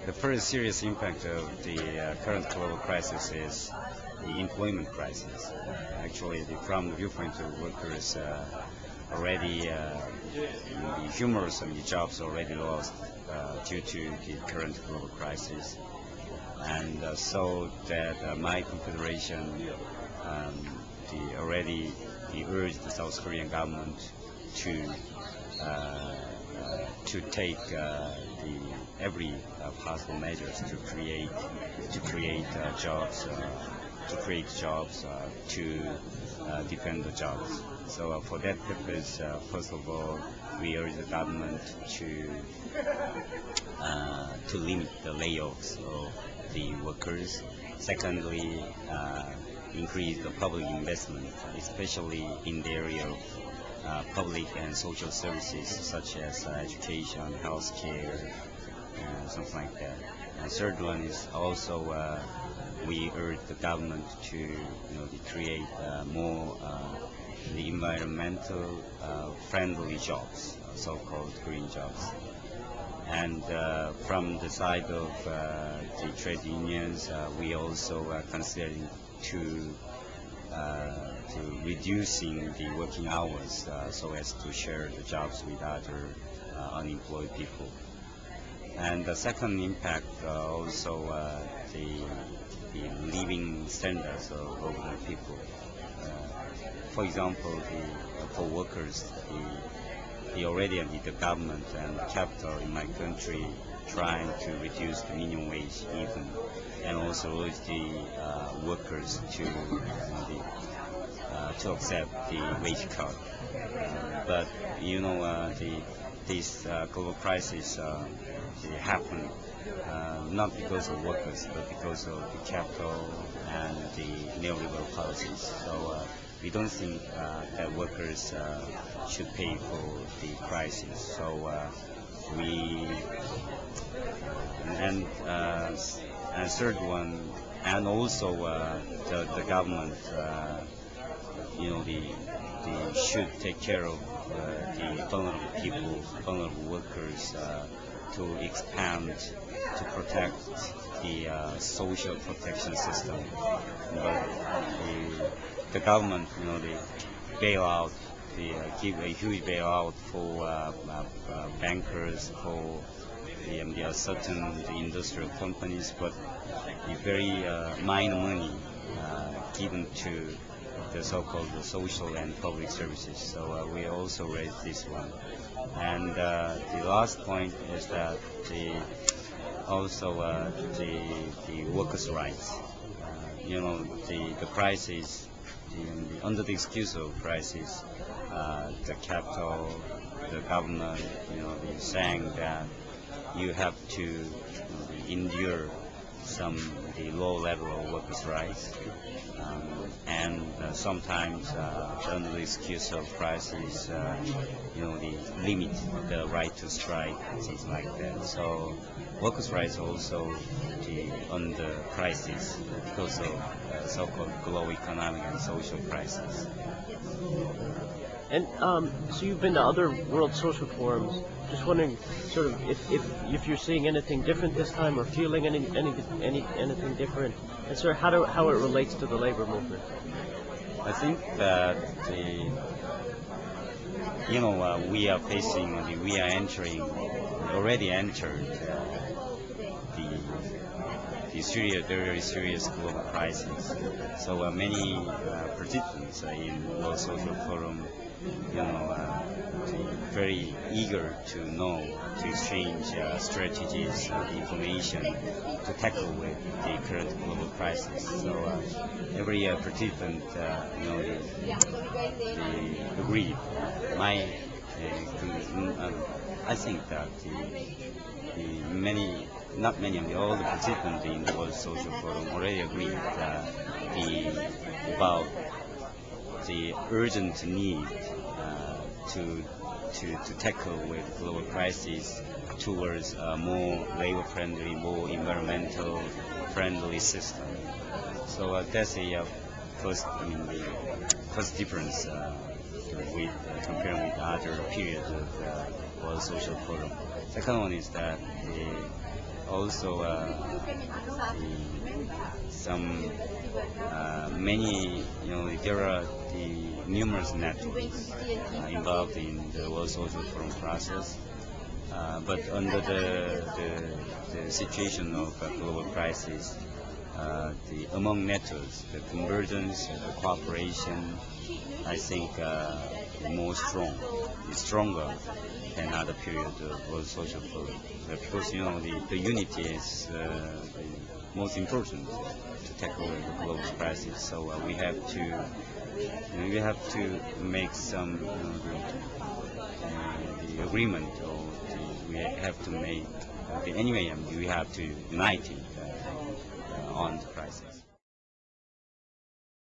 The first serious impact of the current global crisis is the employment crisis. Actually, from the viewpoint of workers, already the humorous and the jobs already lost due to the current global crisis, and so that my confederation already urged the South Korean government to take every possible measures to create jobs, to defend the jobs. So for that purpose, first of all, we urge the government to limit the layoffs of the workers. Secondly, increase the public investment, especially in the area of public and social services such as education, healthcare, and something like that. And third one is also we urge the government to create more the environmental friendly jobs, so-called green jobs. And from the side of the trade unions, we also considering to reducing the working hours so as to share the jobs with other unemployed people. And the second impact also the living standards of the people. For example, for workers, already the government and the capital in my country trying to reduce the minimum wage even, and also urge the workers to accept the wage cut. But this global crisis happened not because of workers, but because of the capital and the neoliberal policies. So we don't think that workers should pay for the crisis. So and third one, and also the government, they should take care of the vulnerable people, vulnerable workers, to expand, to protect the social protection system. But the government, they bail out, they give a huge bailout for bankers, for the certain industrial companies, but the very minor money given to the so-called social and public services. So we also raise this one. And the last point is that the workers' rights. The crisis, under the excuse of crisis, the capital, the government, they're saying that you have to endure the low level of workers' rights, and sometimes under the excuse of crisis, they limit the right to strike, things like that. So workers' rights also under crisis because of so-called global economic and social crisis. And so you've been to other World Social Forums. Just wondering, sort of, if you're seeing anything different this time, or feeling anything different, and sort of how it relates to the labor movement. I think that already entered the very serious global crisis. So many participants in World Social Forum, very eager to know, to exchange strategies, information to tackle with the current global crisis. So every participant, they agreed. I think that all the participants in the World Social Forum already agreed about the urgent need to tackle with global crisis towards a more labor-friendly, more environmental-friendly system. So that's the first difference comparing with other periods of the World Social Forum. Second one is that also many, there are the numerous networks involved in the World Social Forum process. But under the situation of global crisis, among networks, the convergence, the cooperation, I think stronger than other period of World Social Forum. Because the unity is the most important to tackle the global crisis. So we have to make some the agreement, or we have to make anyway. We have to unite on the crisis.